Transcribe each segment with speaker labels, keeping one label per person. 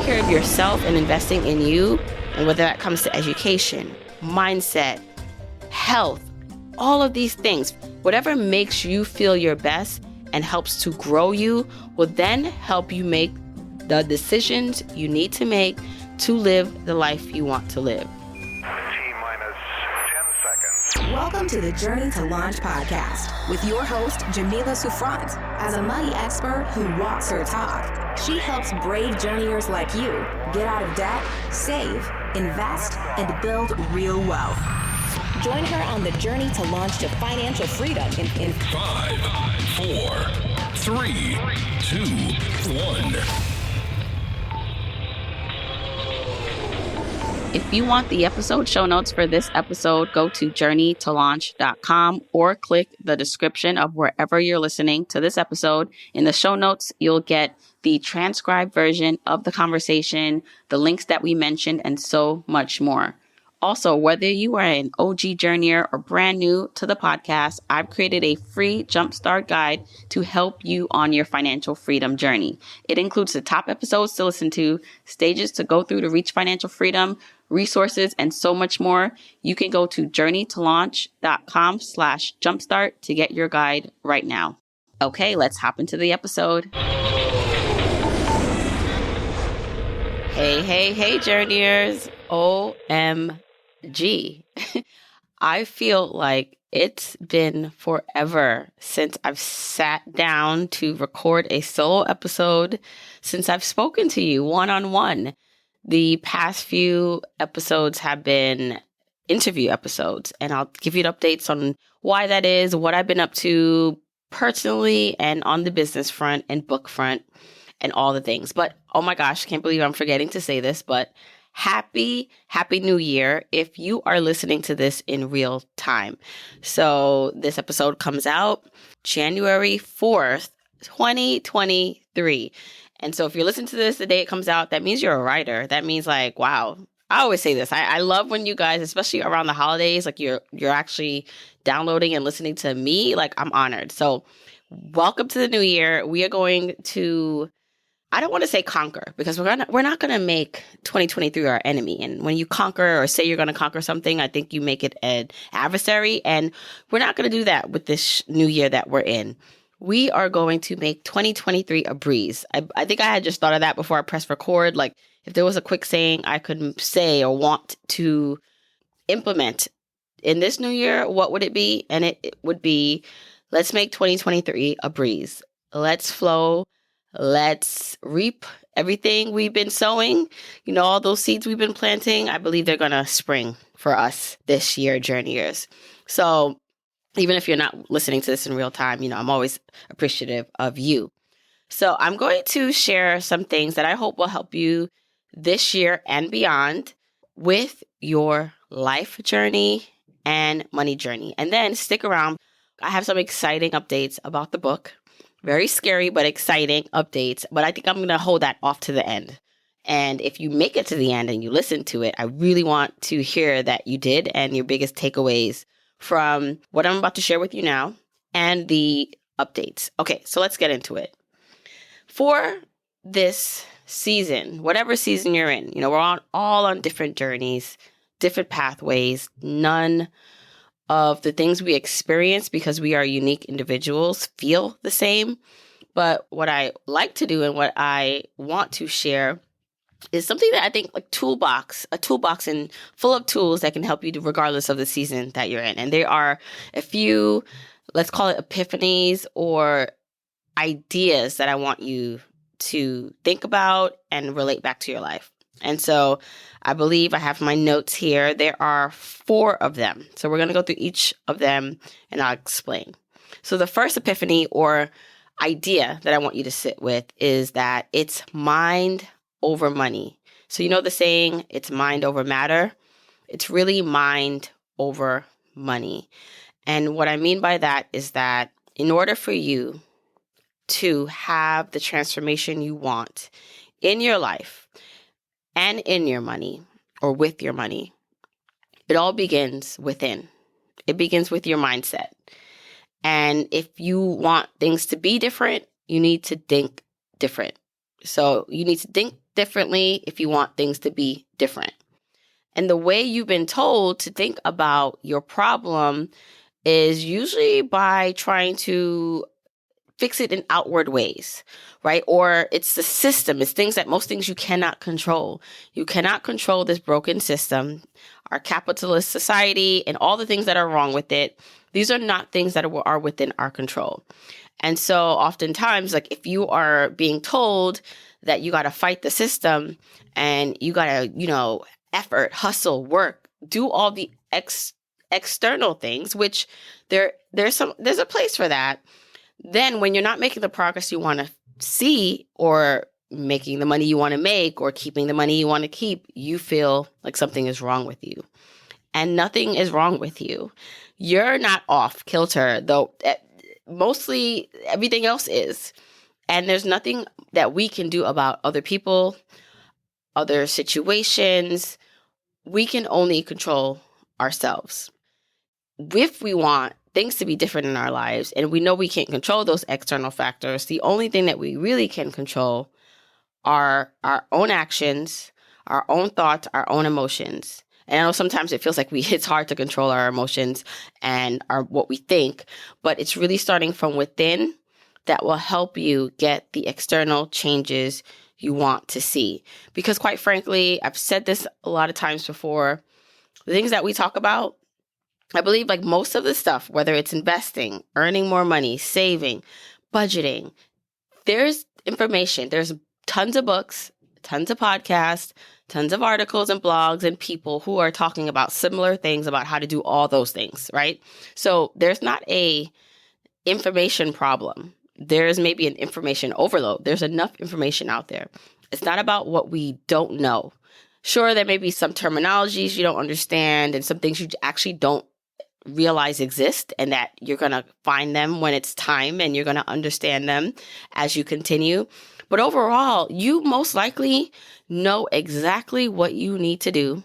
Speaker 1: care of yourself and investing in you, and whether that comes to education, mindset, health, all of these things, whatever makes you feel your best and helps to grow you will then help you make the decisions you need to make to live the life you want to live.
Speaker 2: T-minus 10 seconds.
Speaker 3: Welcome to the Journey to Launch podcast with your host, Jamila Souffrant. As a money expert who walks her talk, she helps brave journeyers like you get out of debt, save, invest, and build real wealth. Join her on the journey to launch to financial freedom in
Speaker 4: 5, 4, 3, 2, 1.
Speaker 1: If you want the episode show notes for this episode, go to journeytolaunch.com or click the description of wherever you're listening to this episode. In the show notes, you'll get the transcribed version of the conversation, the links that we mentioned, and so much more. Also, whether you are an OG journeyer or brand new to the podcast, I've created a free jumpstart guide to help you on your financial freedom journey. It includes the top episodes to listen to, stages to go through to reach financial freedom, resources, and so much more. You can go to journeytolaunch.com/jumpstart to get your guide right now. Okay, let's hop into the episode. Hey, journeyers. OMG. I feel like it's been forever since I've sat down to record a solo episode, since I've spoken to you one-on-one. The past few episodes have been interview episodes, and I'll give you updates on why that is, what I've been up to personally and on the business front and book front and all the things. But oh my gosh, can't believe I'm forgetting to say this, but Happy New Year if you are listening to this in real time. So this episode comes out January 4th, 2023. And so if you're listening to this the day it comes out, that means you're a writer. That means like, wow. I always say this. I love when you guys, especially around the holidays, like you're actually downloading and listening to me. Like, I'm honored. So welcome to the new year. We are going to, I don't want to say conquer, because we're not going to make 2023 our enemy. And when you conquer or say you're going to conquer something, I think you make it an adversary. And we're not going to do that with this new year that we're in. We are going to make 2023 a breeze. I think I had just thought of that before I pressed record. Like, if there was a quick saying I could say or want to implement in this new year, what would it be? And it would be, let's make 2023 a breeze. Let's flow. Let's reap everything we've been sowing. You know, all those seeds we've been planting, I believe they're going to spring for us this year, journeyers. So even if you're not listening to this in real time, you know, I'm always appreciative of you. So I'm going to share some things that I hope will help you this year and beyond with your life journey and money journey. And then stick around. I have some exciting updates about the book. Very scary, but exciting updates. But I think I'm going to hold that off to the end. And if you make it to the end and you listen to it, I really want to hear that you did and your biggest takeaways from what I'm about to share with you now and the updates. Okay, so let's get into it. For this season, whatever season you're in, you know, we're all on different journeys, different pathways. None of the things we experience, because we are unique individuals, feel the same. But what I like to do and what I want to share is something that I think like a toolbox and full of tools that can help you regardless of the season that you're in. And there are a few, let's call it epiphanies or ideas that I want you to think about and relate back to your life. And so I believe I have my notes here. There are 4 of them. So we're going to go through each of them and I'll explain. So the first epiphany or idea that I want you to sit with is that it's mind over money. So you know the saying, it's mind over matter. It's really mind over money. And what I mean by that is that in order for you to have the transformation you want in your life and in your money or with your money, it all begins within. It begins with your mindset. And if you want things to be different, you need to think different. So you need to think differently, if you want things to be different. And the way you've been told to think about your problem is usually by trying to fix it in outward ways, right? Or it's the system. It's most things you cannot control. You cannot control this broken system, our capitalist society, and all the things that are wrong with it. These are not things that are within our control. And so oftentimes, like if you are being told that you got to fight the system and you got to, effort, hustle, work, do all the external things, which there's a place for that. Then when you're not making the progress you want to see, or making the money you want to make, or keeping the money you want to keep, you feel like something is wrong with you. And nothing is wrong with you. You're not off kilter, though mostly everything else is. And there's nothing that we can do about other people, other situations. We can only control ourselves. If we want things to be different in our lives, and we know we can't control those external factors, the only thing that we really can control are our own actions, our own thoughts, our own emotions. And I know sometimes it feels like it's hard to control our emotions and what we think, but it's really starting from within that will help you get the external changes you want to see. Because quite frankly, I've said this a lot of times before, the things that we talk about, I believe like most of the stuff, whether it's investing, earning more money, saving, budgeting, there's information. There's tons of books, tons of podcasts, tons of articles and blogs and people who are talking about similar things about how to do all those things, right? So there's not a information problem. There's maybe an information overload. There's enough information out there. It's not about what we don't know. Sure, there may be some terminologies you don't understand and some things you actually don't realize exist, and that you're going to find them when it's time and you're going to understand them as you continue. But overall, you most likely know exactly what you need to do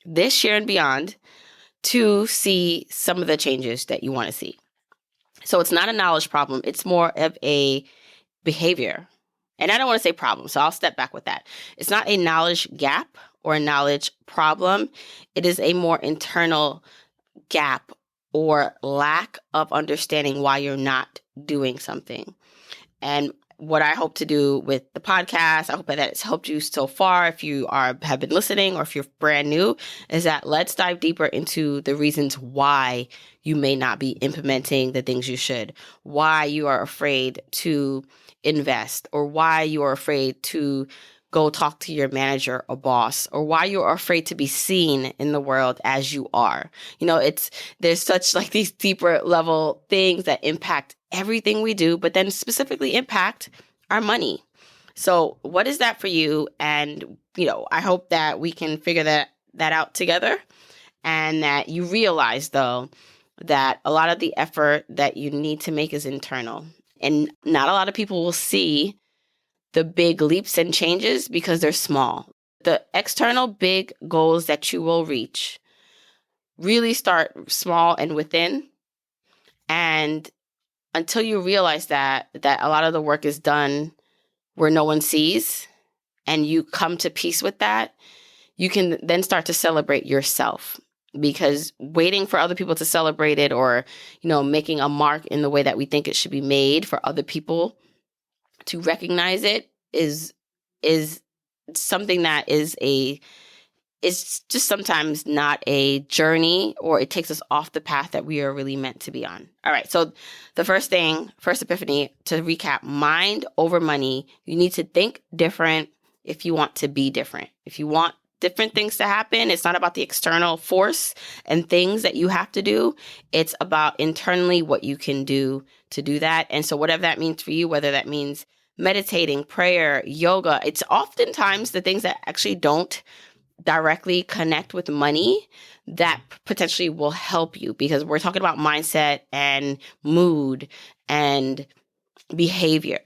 Speaker 1: this year and beyond to see some of the changes that you want to see. So it's not a knowledge problem. It's more of a behavior. And I don't want to say problem, so I'll step back with that. It's not a knowledge gap or a knowledge problem. It is a more internal gap or lack of understanding why you're not doing something. And what I hope to do with the podcast, I hope that it's helped you so far. If you have been listening, or if you're brand new, is that let's dive deeper into the reasons why you may not be implementing the things you should, why you are afraid to invest, or why you are afraid to go talk to your manager or boss, or why you are afraid to be seen in the world as you are. There's such like these deeper level things that impact everything we do, but then specifically impact our money. So what is that for you? And, I hope that we can figure that out together, and that you realize though, that a lot of the effort that you need to make is internal, and not a lot of people will see the big leaps and changes because they're small. The external big goals that you will reach really start small and within. And until you realize that a lot of the work is done where no one sees, and you come to peace with that, you can then start to celebrate yourself. Because waiting for other people to celebrate it, or, making a mark in the way that we think it should be made for other people to recognize it is something that it's just sometimes not a journey, or it takes us off the path that we are really meant to be on. All right. So the first epiphany, to recap, mind over money. You need to think different if you want to be different. If you want different things to happen, it's not about the external force and things that you have to do. It's about internally what you can do to do that. And so whatever that means for you, whether that means meditating, prayer, yoga, it's oftentimes the things that actually don't directly connect with money that potentially will help you, because we're talking about mindset and mood and behavior.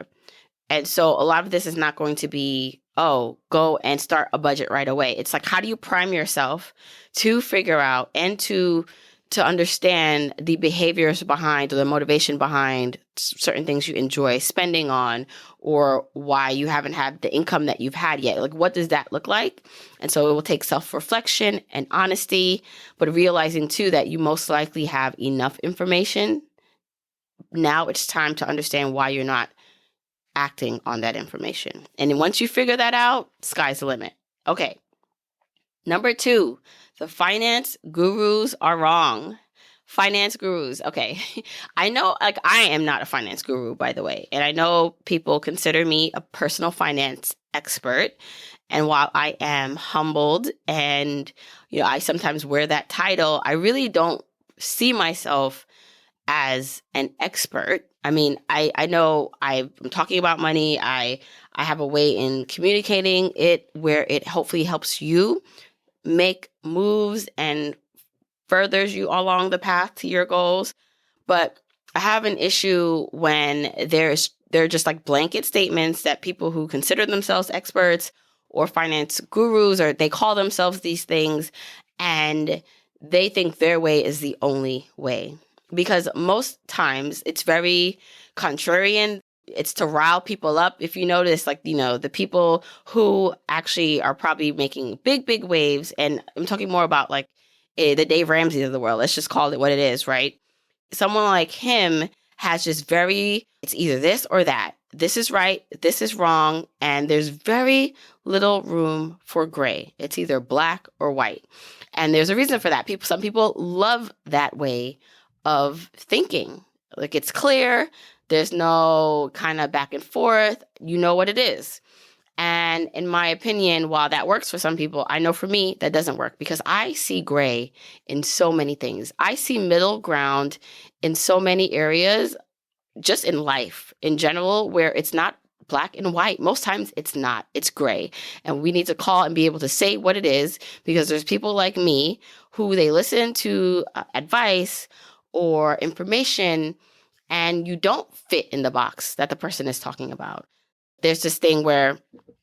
Speaker 1: And so a lot of this is not going to be, go and start a budget right away. It's like, how do you prime yourself to figure out and to to understand the behaviors behind or the motivation behind certain things you enjoy spending on, or why you haven't had the income that you've had yet. Like, what does that look like? And so it will take self-reflection and honesty, but realizing too that you most likely have enough information. Now it's time to understand why you're not acting on that information. And then once you figure that out, sky's the limit. Okay. Number 2, the finance gurus are wrong. Finance gurus. Okay. I know, like, I am not a finance guru, by the way. And I know people consider me a personal finance expert. And while I am humbled and, I sometimes wear that title, I really don't see myself as an expert. I mean, I know I'm talking about money. I have a way in communicating it where it hopefully helps you make moves and furthers you along the path to your goals. But I have an issue when they're just like blanket statements that people who consider themselves experts or finance gurus, or they call themselves these things, and they think their way is the only way. Because most times it's very contrarian. It's to rile people up. If you notice, like, the people who actually are probably making big, big waves, and I'm talking more about like the Dave Ramsey of the world. Let's just call it what it is, right? Someone like him has just it's either this or that. This is right, this is wrong, and there's very little room for gray. It's either black or white. And there's a reason for that. Some people love that way of thinking. Like, it's clear. There's no kind of back and forth. You know what it is. And in my opinion, while that works for some people, I know for me that doesn't work, because I see gray in so many things. I see middle ground in so many areas, just in life in general, where it's not black and white. Most times it's not. It's gray. And we need to call and be able to say what it is, because there's people like me who they listen to advice or information, and you don't fit in the box that the person is talking about. There's this thing where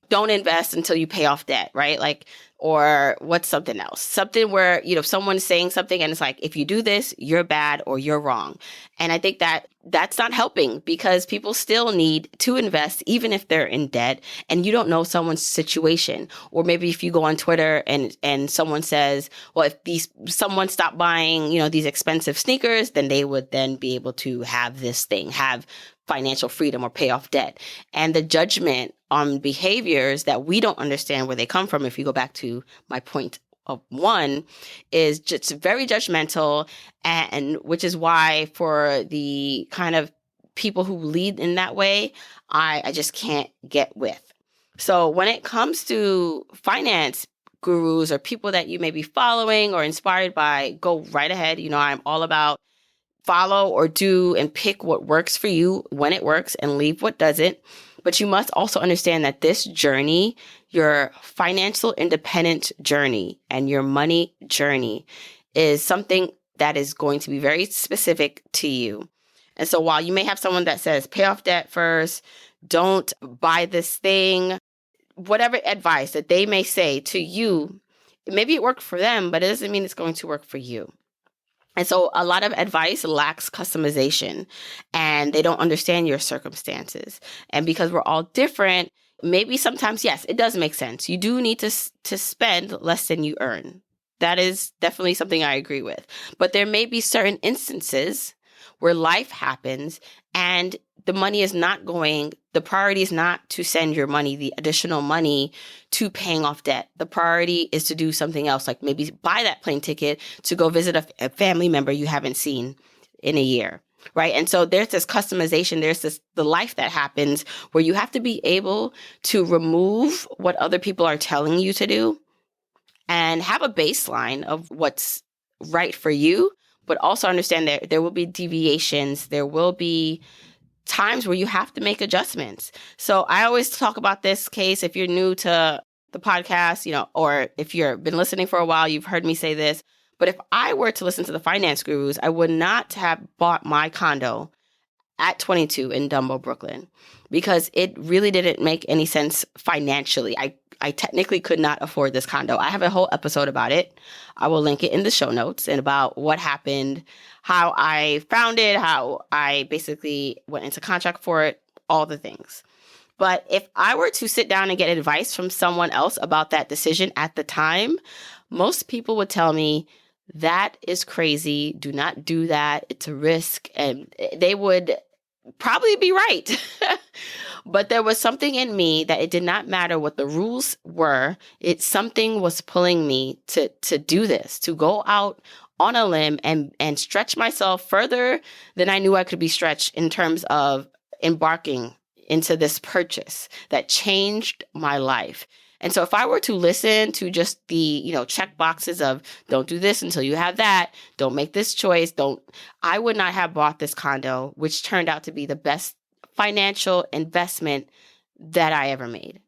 Speaker 1: don't invest until you pay off debt, right? Like, or what's something else? Something where, someone's saying something and it's like, if you do this, you're bad or you're wrong. And I think that that's not helping, because people still need to invest even if they're in debt and you don't know someone's situation. Or maybe if you go on Twitter and someone says, well, if someone stopped buying, these expensive sneakers, then they would then be able to have this thing, have financial freedom or pay off debt. And the judgment on behaviors that we don't understand where they come from, if you go back to my point of 1, is just very judgmental, and which is why for the kind of people who lead in that way, I just can't get with. So when it comes to finance gurus or people that you may be following or inspired by, go right ahead. I'm all about follow or do and pick what works for you when it works and leave what doesn't. But you must also understand that this journey, your financial independent journey and your money journey, is something that is going to be very specific to you. And so while you may have someone that says, pay off debt first, don't buy this thing, whatever advice that they may say to you, maybe it worked for them, but it doesn't mean it's going to work for you. And so a lot of advice lacks customization, and they don't understand your circumstances. And because we're all different, maybe sometimes, yes, it does make sense. You do need to spend less than you earn. That is definitely something I agree with. But there may be certain instances where life happens and the money is not going, the priority is not to send your money, the additional money, to paying off debt. The priority is to do something else, like maybe buy that plane ticket to go visit a family member you haven't seen in a year, right? And so there's this customization, the life that happens where you have to be able to remove what other people are telling you to do and have a baseline of what's right for you, but also understand that there will be deviations, there will be times where you have to make adjustments. So I always talk about this case. If you're new to the podcast, or if you've been listening for a while, you've heard me say this. But if I were to listen to the finance gurus, I would not have bought my condo at 22 in Dumbo, Brooklyn, because it really didn't make any sense financially. I technically could not afford this condo. I have a whole episode about it. I will link it in the show notes, and about what happened, how I found it, how I basically went into contract for it, all the things. But if I were to sit down and get advice from someone else about that decision at the time, most people would tell me, that is crazy. Do not do that. It's a risk. And they would probably be right. But there was something in me that it did not matter what the rules were. Something was pulling me to do this, to go out on a limb and stretch myself further than I knew I could be stretched in terms of embarking into this purchase that changed my life. And so if I were to listen to just the, check boxes of don't do this until you have that, don't make this choice, I would not have bought this condo, which turned out to be the best financial investment that I ever made.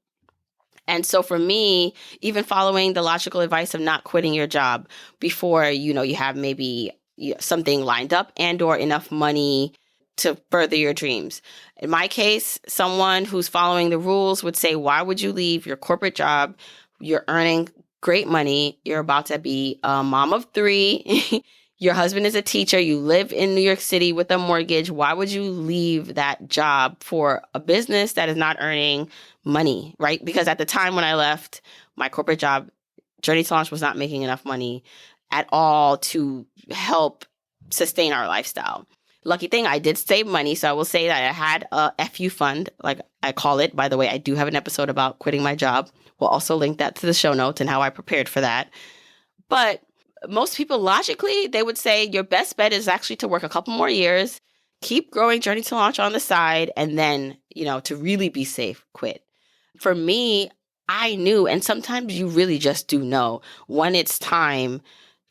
Speaker 1: And so for me, even following the logical advice of not quitting your job before, you have maybe something lined up and or enough money to further your dreams. In my case, someone who's following the rules would say, why would you leave your corporate job? You're earning great money. You're about to be a mom of 3. Your husband is a teacher. You live in New York City with a mortgage. Why would you leave that job for a business that is not earning money, right? Because at the time when I left my corporate job, Journey to Launch was not making enough money at all to help sustain our lifestyle. Lucky thing, I did save money, so I will say that I had a FU fund, like I call it. By the way, I do have an episode about quitting my job. We'll also link that to the show notes and how I prepared for that. But most people, logically, they would say your best bet is actually to work a couple more years, keep growing Journey to Launch on the side, and then, to really be safe, quit. For me, I knew, and sometimes you really just do know when it's time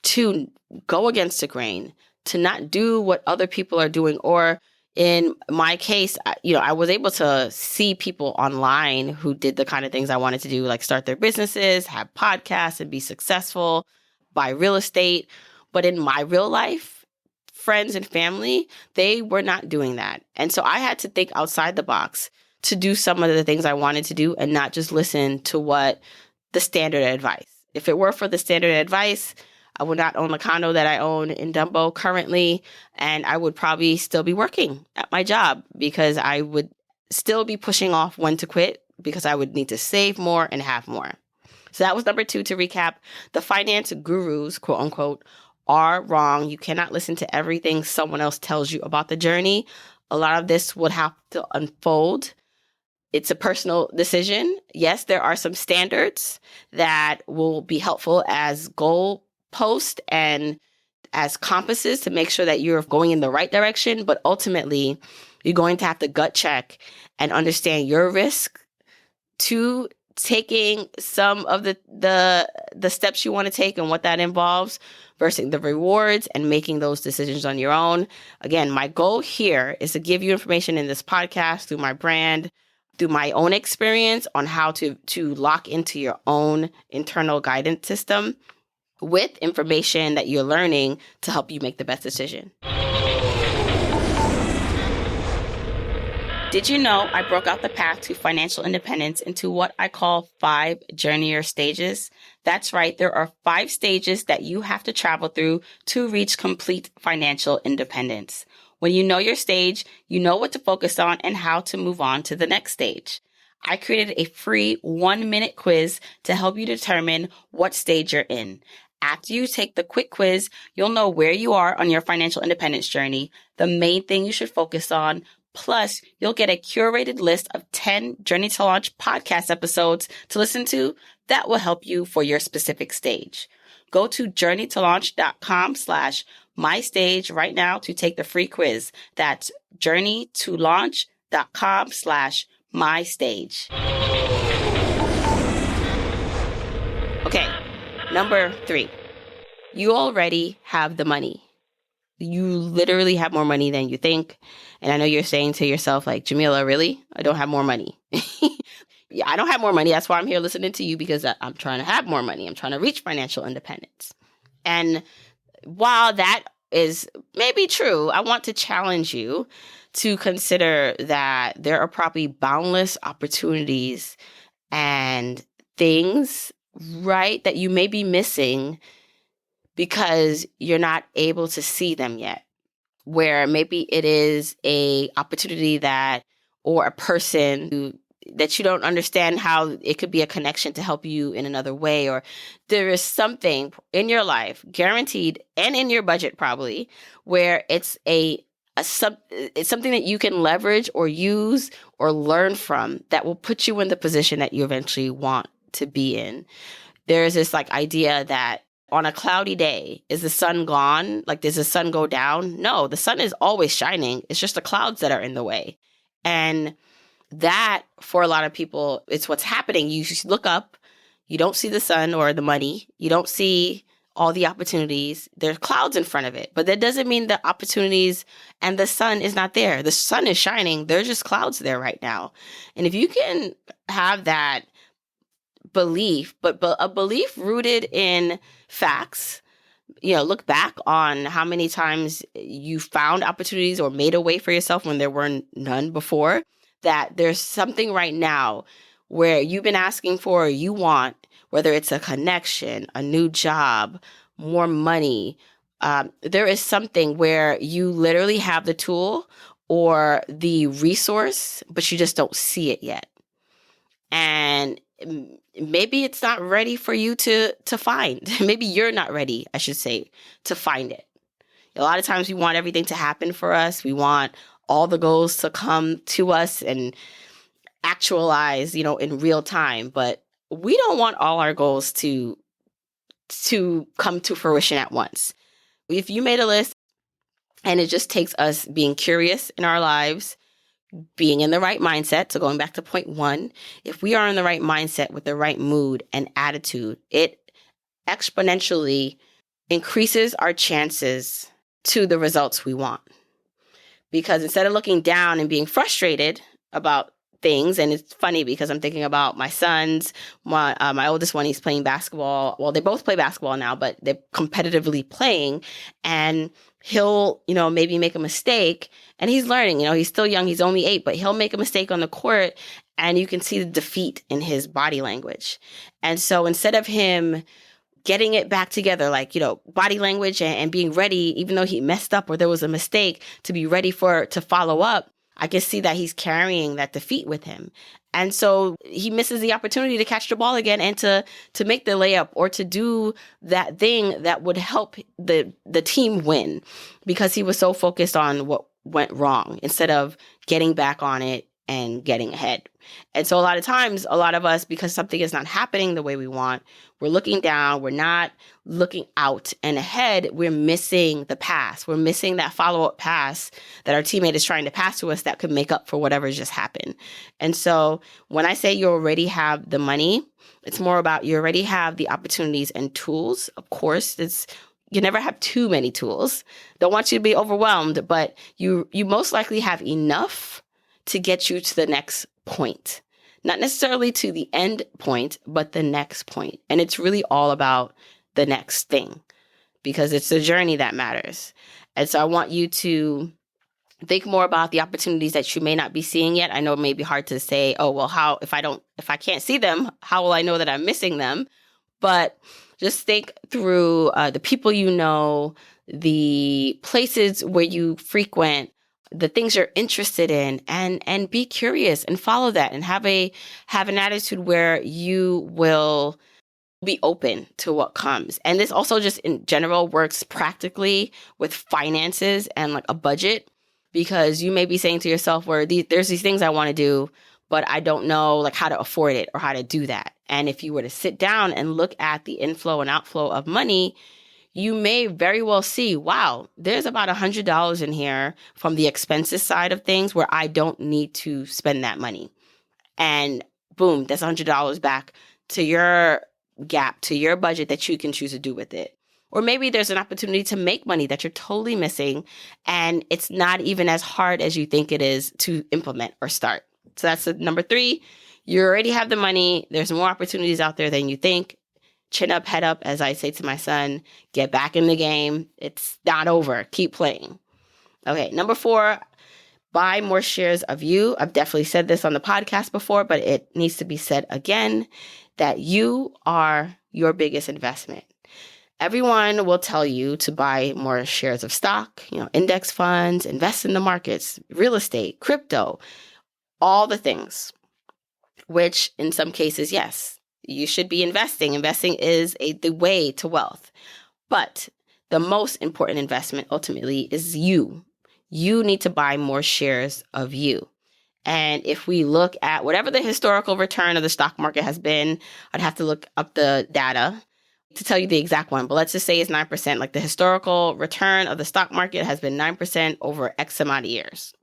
Speaker 1: to go against the grain, to not do what other people are doing. Or in my case, I was able to see people online who did the kind of things I wanted to do, like start their businesses, have podcasts, and be successful, buy real estate. But in my real life, friends and family, they were not doing that. And so I had to think outside the box to do some of the things I wanted to do and not just listen to what the standard advice. If it were for the standard advice, I would not own the condo that I own in Dumbo currently, and I would probably still be working at my job because I would still be pushing off when to quit because I would need to save more and have more. So that was number 2 to recap. The finance gurus, quote unquote, are wrong. You cannot listen to everything someone else tells you about the journey. A lot of this would have to unfold. It's a personal decision. Yes, there are some standards that will be helpful as goal post and as compasses to make sure that you're going in the right direction. But ultimately, you're going to have to gut check and understand your risk to taking some of the steps you want to take and what that involves versus the rewards and making those decisions on your own. Again, my goal here is to give you information in this podcast through my brand, through my own experience on how to lock into your own internal guidance system with information that you're learning to help you make the best decision. Did you know I broke out the path to financial independence into what I call 5 journeyer stages? That's right. There are 5 stages that you have to travel through to reach complete financial independence. When you know your stage, you know what to focus on and how to move on to the next stage. I created a free 1-minute quiz to help you determine what stage you're in. After you take the quick quiz, you'll know where you are on your financial independence journey, the main thing you should focus on. Plus, you'll get a curated list of 10 Journey to Launch podcast episodes to listen to that will help you for your specific stage. Go to journeytolaunch.com/mystage right now to take the free quiz. That's journeytolaunch.com/mystage. Okay. Number 3, you already have the money. You literally have more money than you think. And I know you're saying to yourself, like, Jamila, really? I don't have more money. Yeah, I don't have more money. That's why I'm here listening to you, because I'm trying to have more money. I'm trying to reach financial independence. And while that is maybe true, I want to challenge you to consider that there are probably boundless opportunities and things, right, that you may be missing because you're not able to see them yet. Where maybe it is a opportunity that, or a person that you don't understand how it could be a connection to help you in another way, or there is something in your life, guaranteed, and in your budget probably, where it's it's something that you can leverage or use or learn from that will put you in the position that you eventually want to be in. There's this like idea that on a cloudy day, is the sun gone? Like, does the sun go down? No, the sun is always shining. It's just the clouds that are in the way. And that, for a lot of people, it's what's happening. You just look up, you don't see the sun or the money. You don't see all the opportunities. There's clouds in front of it. But that doesn't mean the opportunities and the sun is not there. The sun is shining. There's just clouds there right now. And if you can have that belief, but a belief rooted in facts, look back on how many times you found opportunities or made a way for yourself when there were none before, that there's something right now where you've been asking for or you want, whether it's a connection, a new job, more money. There is something where you literally have the tool or the resource, but you just don't see it yet. And maybe it's not ready for you to find. Maybe you're not ready, I should say, to find it. A lot of times we want everything to happen for us. We want all the goals to come to us and actualize, in real time. But we don't want all our goals to come to fruition at once. If you made a list and it just takes us being curious in our lives, being in the right mindset. So going back to point 1, if we are in the right mindset with the right mood and attitude, it exponentially increases our chances to the results we want. Because instead of looking down and being frustrated about things, and it's funny because I'm thinking about my sons, my oldest one, he's playing basketball. Well, they both play basketball now, but they're competitively playing, and he'll, maybe make a mistake, and he's learning, he's still young, he's only 8, but he'll make a mistake on the court, and you can see the defeat in his body language. And so instead of him getting it back together, like, body language and being ready, even though he messed up or there was a mistake, to be ready to follow up, I can see that he's carrying that defeat with him. And so he misses the opportunity to catch the ball again and to make the layup or to do that thing that would help the team win, because he was so focused on what went wrong instead of getting back on it and getting ahead. And so a lot of times, a lot of us, because something is not happening the way we want, we're looking down, we're not looking out and ahead, we're missing the pass. We're missing that follow-up pass that our teammate is trying to pass to us that could make up for whatever just happened. And so when I say you already have the money, it's more about you already have the opportunities and tools. Of course, you never have too many tools. Don't want you to be overwhelmed, but you most likely have enough to get you to the next point. Not necessarily to the end point, but the next point. And it's really all about the next thing, because it's the journey that matters. And so I want you to think more about the opportunities that you may not be seeing yet. I know it may be hard to say, oh, well, if I can't see them, how will I know that I'm missing them? But just think through the people you know, the places where you frequent, the things you're interested in, and be curious and follow that, and have an attitude where you will be open to what comes. And this also just in general works practically with finances and like a budget, because you may be saying to yourself, there's these things I want to do, but I don't know like how to afford it or how to do that. And if you were to sit down and look at the inflow and outflow of money, you may very well see, wow, there's about $100 in here from the expenses side of things where I don't need to spend that money. And boom, that's $100 back to your gap, to your budget that you can choose to do with it. Or maybe there's an opportunity to make money that you're totally missing, and it's not even as hard as you think it is to implement or start. So that's number 3. You already have the money. There's more opportunities out there than you think. Chin up, head up, as I say to my son, get back in the game. It's not over. Keep playing. Okay, number 4, Buy more shares of you. I've definitely said this on the podcast before, but it needs to be said again, that you are your biggest investment. Everyone will tell you to buy more shares of stock, index funds, invest in the markets, real estate, crypto, all the things, which in some cases, yes, you should be investing. Investing is the way to wealth. But the most important investment ultimately is you. You need to buy more shares of you. And if we look at whatever the historical return of the stock market has been, I'd have to look up the data to tell you the exact one. But let's just say it's 9%. Like the historical return of the stock market has been 9% over X amount of years.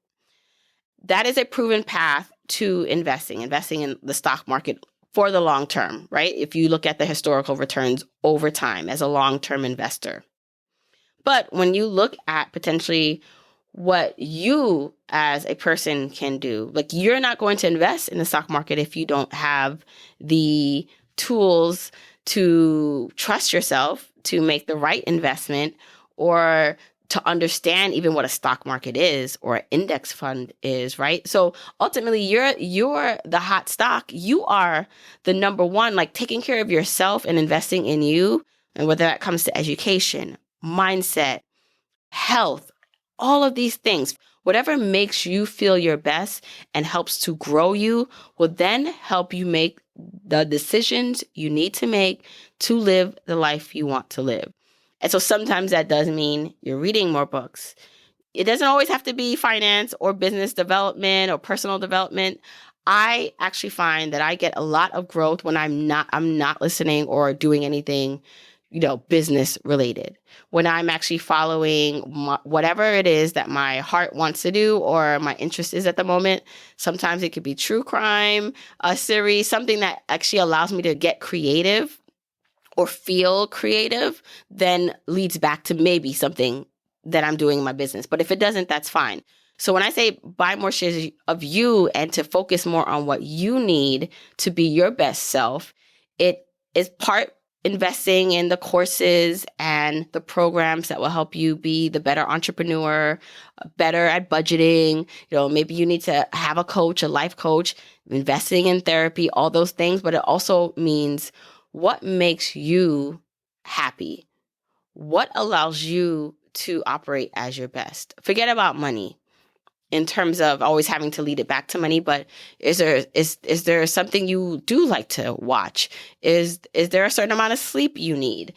Speaker 1: That is a proven path to investing in the stock market for the long term, right? If you look at the historical returns over time as a long-term investor. But when you look at potentially what you as a person can do, like you're not going to invest in the stock market if you don't have the tools to trust yourself to make the right investment, or to understand even what a stock market is or an index fund is, right? So ultimately, you're the hot stock. You are the number one, like taking care of yourself and investing in you. And whether that comes to education, mindset, health, all of these things, whatever makes you feel your best and helps to grow you will then help you make the decisions you need to make to live the life you want to live. And so sometimes that does mean you're reading more books. It doesn't always have to be finance or business development or personal development. I actually find that I get a lot of growth when I'm not listening or doing anything, business related. When I'm actually following whatever it is that my heart wants to do or my interest is at the moment. Sometimes it could be true crime, a series, something that actually allows me to get creative or feel creative, then leads back to maybe something that I'm doing in my business. But if it doesn't, that's fine. So when I say buy more shares of you and to focus more on what you need to be your best self, it is part investing in the courses and the programs that will help you be the better entrepreneur, better at budgeting. Maybe you need to have a coach, a life coach, investing in therapy, all those things. But it also means what makes you happy? What allows you to operate as your best? Forget about money in terms of always having to lead it back to money, but is there something you do like to watch? Is there a certain amount of sleep you need?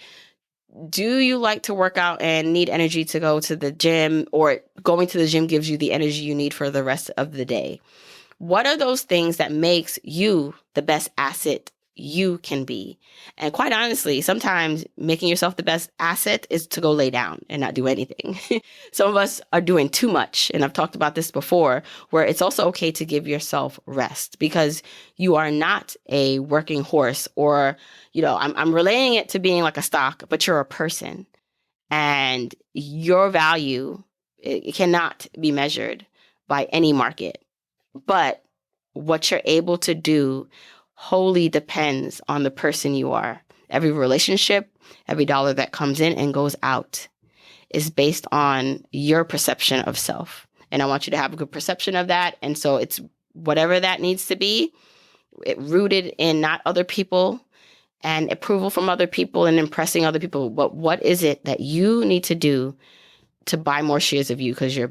Speaker 1: Do you like to work out and need energy to go to the gym, or going to the gym gives you the energy you need for the rest of the day? What are those things that makes you the best asset you can be? And quite honestly, sometimes making yourself the best asset is to go lay down and not do anything. Some of us are doing too much. And I've talked about this before, where it's also okay to give yourself rest, because you are not a working horse, or, I'm relaying it to being like a stock, but you're a person, and your value, it cannot be measured by any market. But what you're able to do wholly depends on the person you are. Every relationship, every dollar that comes in and goes out is based on your perception of self. And I want you to have a good perception of that. And so it's whatever that needs to be, rooted in not other people and approval from other people and impressing other people. But what is it that you need to do to buy more shares of you? Because you're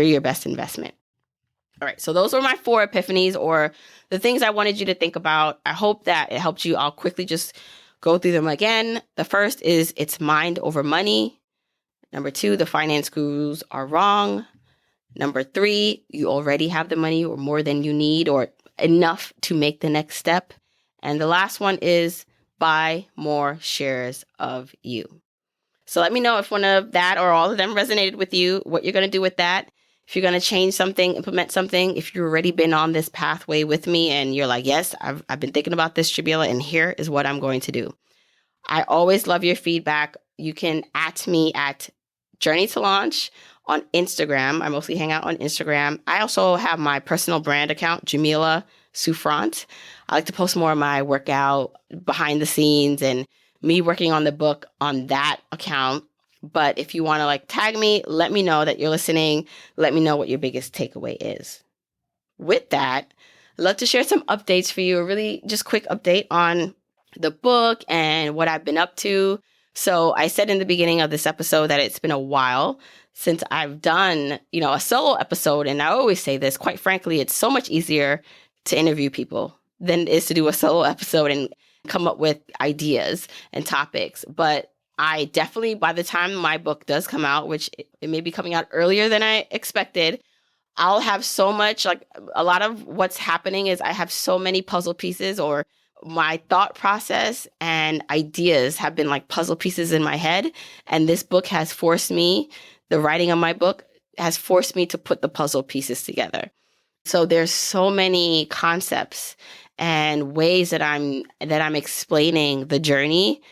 Speaker 1: your best investment. All right, so those were my 4 epiphanies, or the things I wanted you to think about. I hope that it helped you. I'll quickly just go through them again. The first is it's mind over money. Number 2, the finance gurus are wrong. Number 3, you already have the money or more than you need or enough to make the next step. And the last one is buy more shares of you. So let me know if one of that or all of them resonated with you, what you're going to do with that. If you're going to change something, implement something, if you've already been on this pathway with me and you're like, yes, I've been thinking about this, Jamila, and here is what I'm going to do. I always love your feedback. You can @ me at Journey to Launch on Instagram. I mostly hang out on Instagram. I also have my personal brand account, Jamila Souffrant. I like to post more of my workout behind the scenes and me working on the book on that account. But if you want to like tag me, let me know that you're listening. Let me know what your biggest takeaway is. With that, I'd love to share some updates for you, a really just quick update on the book and what I've been up to. So I said in the beginning of this episode that it's been a while since I've done, a solo episode. And I always say this, quite frankly, it's so much easier to interview people than it is to do a solo episode and come up with ideas and topics. But I definitely, by the time my book does come out, which it may be coming out earlier than I expected, I'll have so much, like a lot of what's happening is I have so many puzzle pieces, or my thought process and ideas have been like puzzle pieces in my head. And this book has forced me, the writing of my book has forced me to put the puzzle pieces together. So there's so many concepts and ways that I'm explaining the journey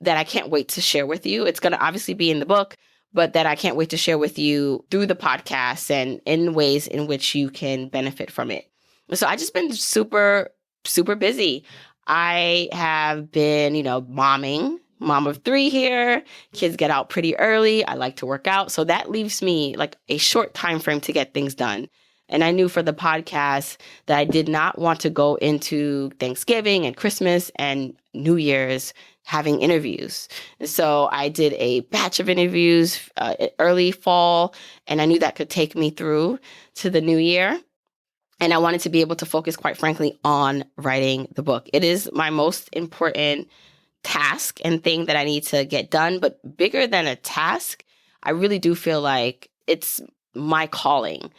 Speaker 1: that I can't wait to share with you. It's going to obviously be in the book, but that I can't wait to share with you through the podcast and in ways in which you can benefit from it. So I just been super, super busy. I have been, momming, mom of 3 here. Kids get out pretty early. I like to work out. So that leaves me like a short time frame to get things done. And I knew for the podcast that I did not want to go into Thanksgiving and Christmas and New Year's having interviews. And so I did a batch of interviews early fall, and I knew that could take me through to the new year. And I wanted to be able to focus, quite frankly, on writing the book. It is my most important task and thing that I need to get done. But bigger than a task, I really do feel like it's my calling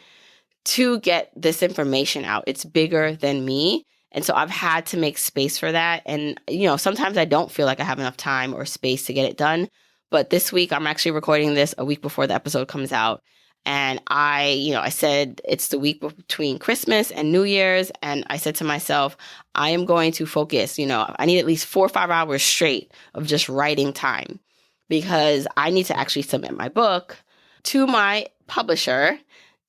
Speaker 1: to get this information out. It's bigger than me. And so I've had to make space for that. And, sometimes I don't feel like I have enough time or space to get it done. But this week, I'm actually recording this a week before the episode comes out. And I said it's the week between Christmas and New Year's. And I said to myself, I am going to focus, I need at least 4 or 5 hours straight of just writing time, because I need to actually submit my book to my publisher.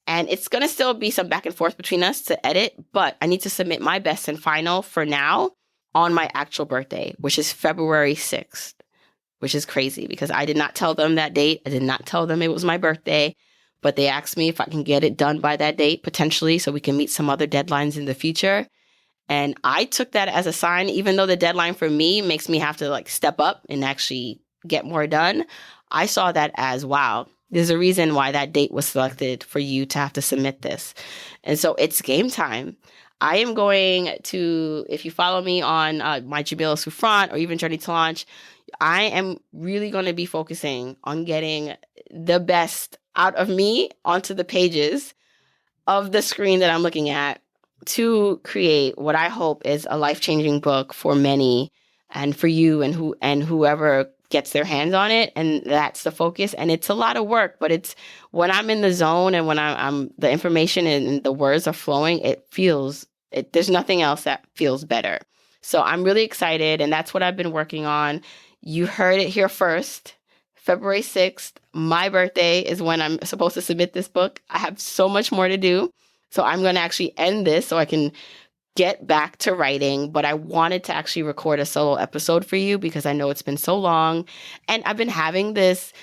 Speaker 1: And it's going to still be some back and forth between us to edit, but I need to submit my best and final for now on my actual birthday, which is February 6th, which is crazy because I did not tell them that date. I did not tell them it was my birthday, but they asked me if I can get it done by that date, potentially, so we can meet some other deadlines in the future. And I took that as a sign, even though the deadline for me makes me have to like step up and actually get more done. I saw that as, wow, there's a reason why that date was selected for you to have to submit this. And so it's game time. I am going to, if you follow me on my Jamila Souffrant or even Journey to Launch, I am really going to be focusing on getting the best out of me onto the pages of the screen that I'm looking at to create what I hope is a life-changing book for many and for you and whoever gets their hands on it. And that's the focus. And it's a lot of work, but it's when I'm in the zone and when I'm the information and the words are flowing, there's nothing else that feels better. So I'm really excited. And that's what I've been working on. You heard it here first. February 6th, my birthday, is when I'm supposed to submit this book. I have so much more to do. So I'm going to actually end this so I can get back to writing, but I wanted to actually record a solo episode for you because I know it's been so long. And I've been having this,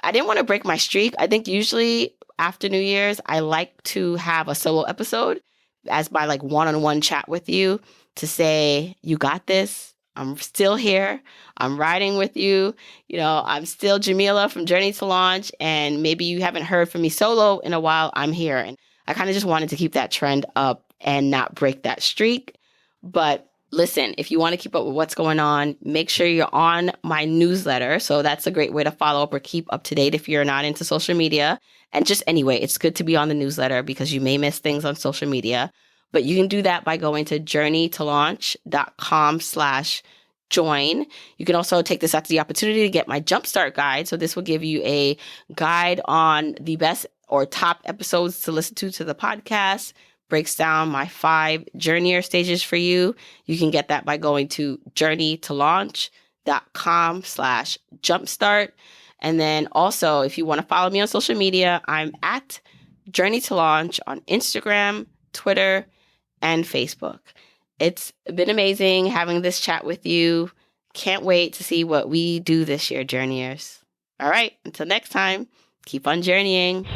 Speaker 1: I didn't want to break my streak. I think usually after New Year's, I like to have a solo episode as my like one-on-one chat with you to say, you got this. I'm still here. I'm riding with you. I'm still Jamila from Journey to Launch. And maybe you haven't heard from me solo in a while. I'm here. And I kind of just wanted to keep that trend up and not break that streak. But listen, if you want to keep up with what's going on, make sure you're on my newsletter. So that's a great way to follow up or keep up to date if you're not into social media. And just anyway, it's good to be on the newsletter because you may miss things on social media. But you can do that by going to journeytolaunch.com/join. You can also take this as the opportunity to get my Jumpstart guide. So this will give you a guide on the best or top episodes to listen to the podcast, breaks down my 5 journeyer stages for you. You can get that by going to journeytolaunch.com/jumpstart. And then also, if you want to follow me on social media, I'm at Journey to Launch on Instagram, Twitter, and Facebook. It's been amazing having this chat with you. Can't wait to see what we do this year, journeyers. All right, until next time, keep on journeying.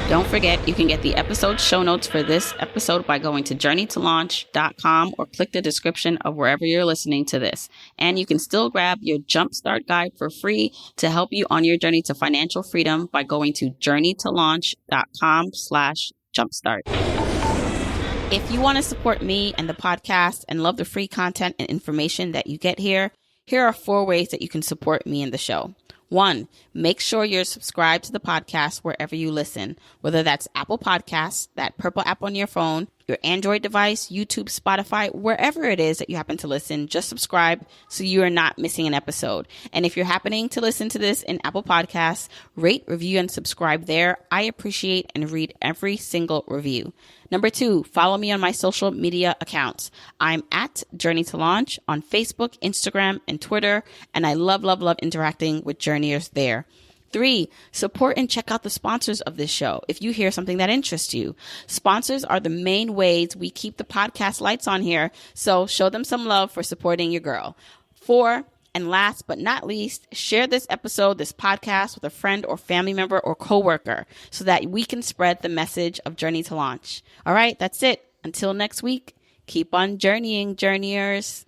Speaker 1: Don't forget, you can get the episode show notes for this episode by going to journeytolaunch.com or click the description of wherever you're listening to this. And you can still grab your Jumpstart Guide for free to help you on your journey to financial freedom by going to journeytolaunch.com/jumpstart. If you want to support me and the podcast and love the free content and information that you get here are 4 ways that you can support me and the show. 1, make sure you're subscribed to the podcast wherever you listen, whether that's Apple Podcasts, that purple app on your phone, your Android device, YouTube, Spotify, wherever it is that you happen to listen, just subscribe so you are not missing an episode. And if you're happening to listen to this in Apple Podcasts, rate, review, and subscribe there. I appreciate and read every single review. Number 2, follow me on my social media accounts. I'm at Journey to Launch on Facebook, Instagram, and Twitter, and I love interacting with journeyers there. 3, support and check out the sponsors of this show if you hear something that interests you. Sponsors are the main ways we keep the podcast lights on here, so show them some love for supporting your girl. 4, and last but not least, share this episode, this podcast with a friend or family member or coworker so that we can spread the message of Journey to Launch. All right, that's it. Until next week, keep on journeying, journeyers.